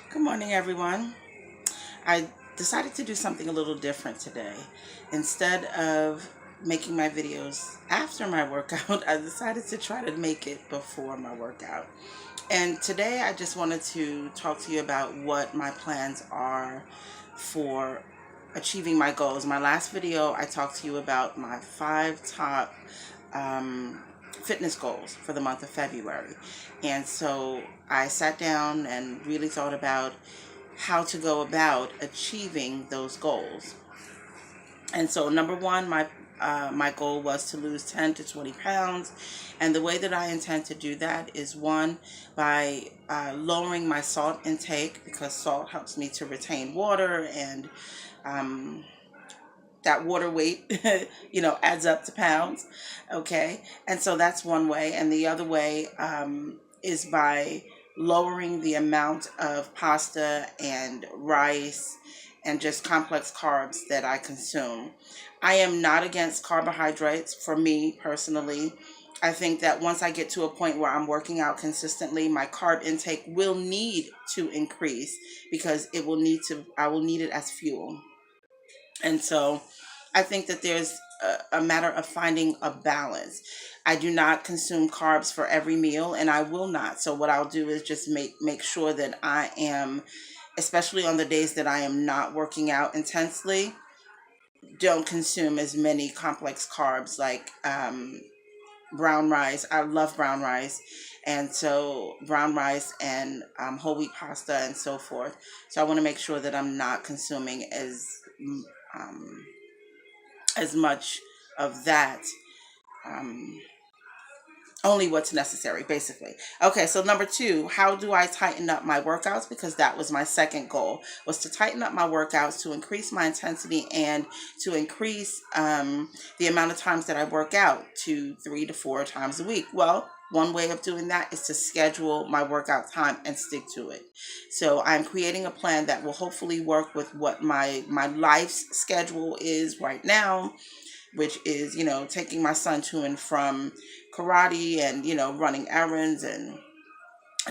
Good morning, everyone. I decided to do something a little different today. Instead of making my videos after my workout, I decided to try to make it before my workout. And today I just wanted to talk to you about what my plans are for achieving my goals. My last video, I talked to you about my 5 top fitness goals for the month of February. And so I sat down and really thought about how to go about achieving those goals. And so number one, my goal was to lose 10 to 20 pounds. And the way that I intend to do that is one, by lowering my salt intake, because salt helps me to retain water, and um, that water weight, adds up to pounds. Okay. And so that's one way. And the other way is by lowering the amount of pasta and rice and just complex carbs that I consume. I am not against carbohydrates for me personally. I think that once I get to a point where I'm working out consistently, my carb intake will need to increase because I will need it as fuel. And so I think that there's a matter of finding a balance. I do not consume carbs for every meal, and I will not. So what I'll do is just make sure that I am, especially on the days that I am not working out intensely, don't consume as many complex carbs like brown rice. I love brown rice. And so brown rice and whole wheat pasta and so forth. So I want to make sure that I'm not consuming um, as much of that. Um, Only what's necessary, basically. Okay, so number two, how do I tighten up my workouts? Because that was my second goal, was to tighten up my workouts, to increase my intensity, and to increase the amount of times that I work out to 3 to 4 times a week. Well, one way of doing that is to schedule my workout time and stick to it. So I'm creating a plan that will hopefully work with what my life's schedule is right now, which is, taking my son to and from karate, and, running errands, and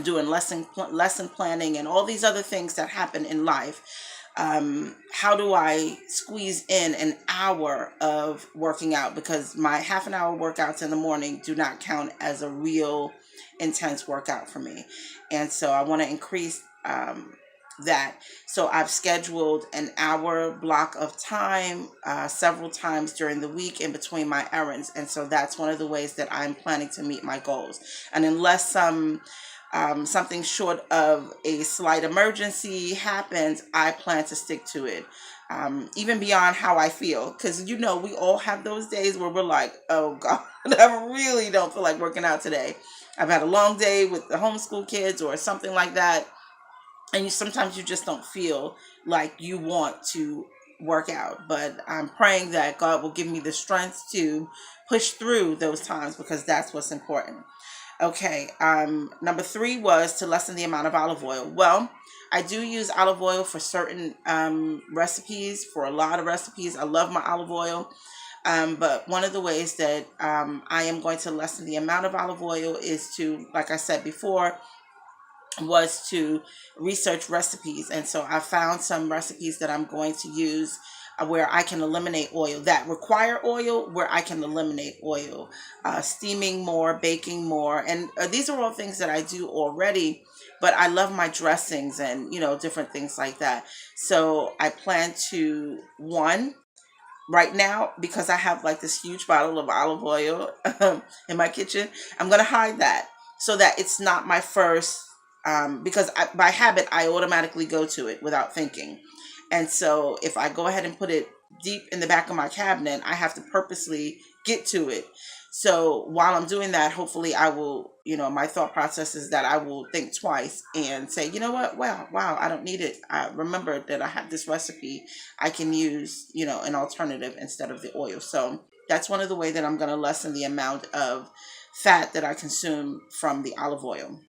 doing lesson planning and all these other things that happen in life. How do I squeeze in an hour of working out? Because my half an hour workouts in the morning do not count as a real intense workout for me. And so I want to increase that. So I've scheduled an hour block of time several times during the week in between my errands. And so that's one of the ways that I'm planning to meet my goals. And unless something short of a slight emergency happens, I plan to stick to it. Even beyond how I feel, because we all have those days where we're like, oh God, I really don't feel like working out today. I've had a long day with the homeschool kids or something like that, and sometimes you just don't feel like you want to work out. But I'm praying that God will give me the strength to push through those times, because that's what's important. Okay, number three was to lessen the amount of olive oil. Well, I do use olive oil for certain recipes, for a lot of recipes. I love my olive oil. But one of the ways that I am going to lessen the amount of olive oil is to, like I said before, was to research recipes. And so I found some recipes that I'm going to use where I can eliminate oil, that require oil, where I can eliminate oil, steaming more, baking more. And these are all things that I do already, but I love my dressings and, different things like that. So I plan to, one, right now, because I have like this huge bottle of olive oil in my kitchen, I'm going to hide that so that it's not my first, because by habit, I automatically go to it without thinking. And so if I go ahead and put it deep in the back of my cabinet, I have to purposely get to it. So while I'm doing that, hopefully I will, my thought process is that I will think twice and say, you know what, wow, I don't need it. I remember that I have this recipe. I can use, an alternative instead of the oil. So that's one of the ways that I'm going to lessen the amount of fat that I consume from the olive oil.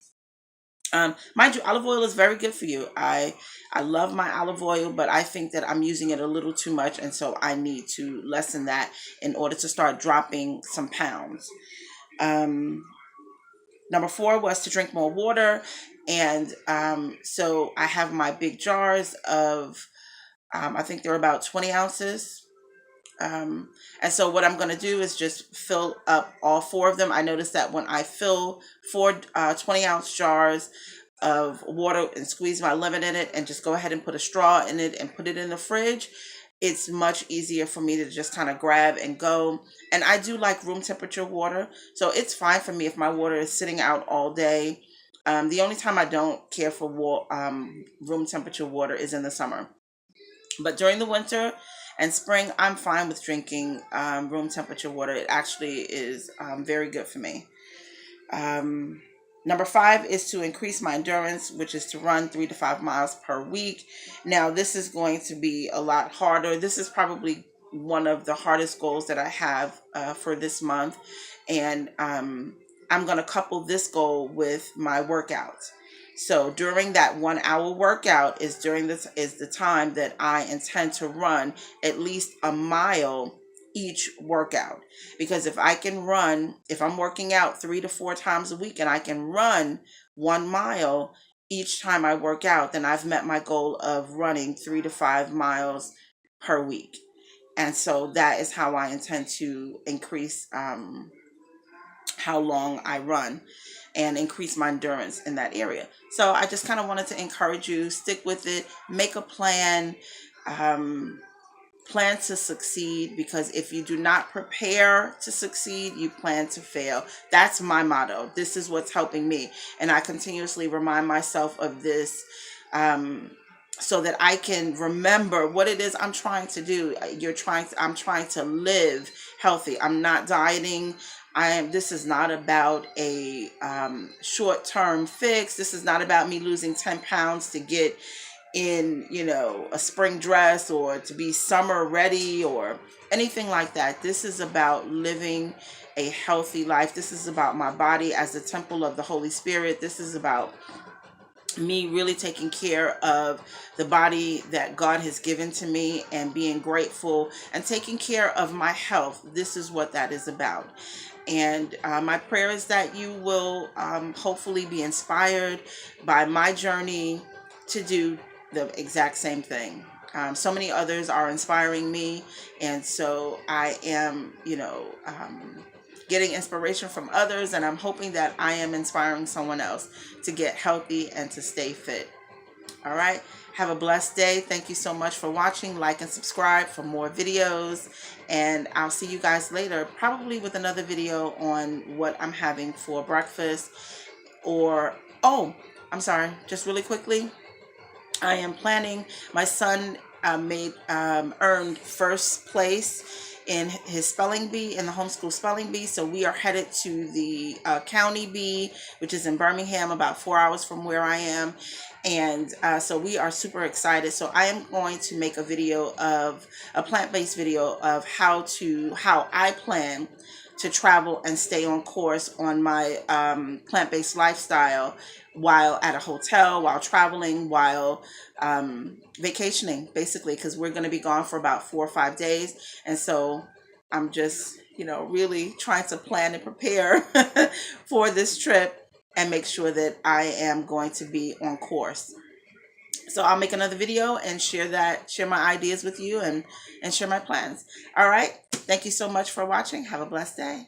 Mind you, olive oil is very good for you. I love my olive oil, but I think that I'm using it a little too much, and so I need to lessen that in order to start dropping some pounds. Um, Number four was to drink more water. And so I have my big jars of, I think they're about 20 ounces. Um, and so what I'm going to do is just fill up all four of them. I noticed that when I fill four 20-ounce jars of water and squeeze my lemon in it and just go ahead and put a straw in it and put it in the fridge, it's much easier for me to just kind of grab and go. And I do like room temperature water, so it's fine for me if my water is sitting out all day. The only time I don't care for room temperature water is in the summer. But during the winter and spring, I'm fine with drinking room temperature water. It actually is very good for me. Um, Number 5 is to increase my endurance, which is to run 3 to 5 miles per week. Now, this is going to be a lot harder. This is probably one of the hardest goals that I have for this month. And I'm going to couple this goal with my workouts. So during that 1 hour workout is the time that I intend to run at least a mile each workout. Because if I'm working out 3 to 4 times a week and I can run 1 mile each time I work out, then I've met my goal of running 3 to 5 miles per week. And so that is how I intend to increase how long I run and increase my endurance in that area. So I just kind of wanted to encourage you, stick with it, make a plan. Um, Plan to succeed, because if you do not prepare to succeed, you plan to fail. That's my motto. This is what's helping me. And I continuously remind myself of this, so that I can remember what it is I'm trying to do. I'm trying to live healthy. I'm not dieting. This is not about a short-term fix. This is not about me losing 10 pounds to get in, a spring dress or to be summer ready or anything like that. This is about living a healthy life. This is about my body as the temple of the Holy Spirit. This is about me really taking care of the body that God has given to me and being grateful and taking care of my health. This is what that is about. And my prayer is that you will hopefully be inspired by my journey to do the exact same thing. So many others are inspiring me, and so I am, getting inspiration from others, and I'm hoping that I am inspiring someone else to get healthy and to stay fit. All right. Have a blessed day. Thank you so much for watching. Like and subscribe for more videos. And I'll see you guys later, probably with another video on what I'm having for breakfast. Oh, I'm sorry. Just really quickly, I am planning, my son earned first place in his spelling bee, in the homeschool spelling bee. So we are headed to the county bee, which is in Birmingham, about 4 hours from where I am. And so we are super excited. So I am going to make a plant-based video of how I plan to travel and stay on course on my plant-based lifestyle while at a hotel, while traveling, while vacationing, basically, because we're going to be gone for about 4 or 5 days. And so I'm just, really trying to plan and prepare for this trip and make sure that I am going to be on course. So I'll make another video and share my ideas with you and share my plans. All right. Thank you so much for watching. Have a blessed day.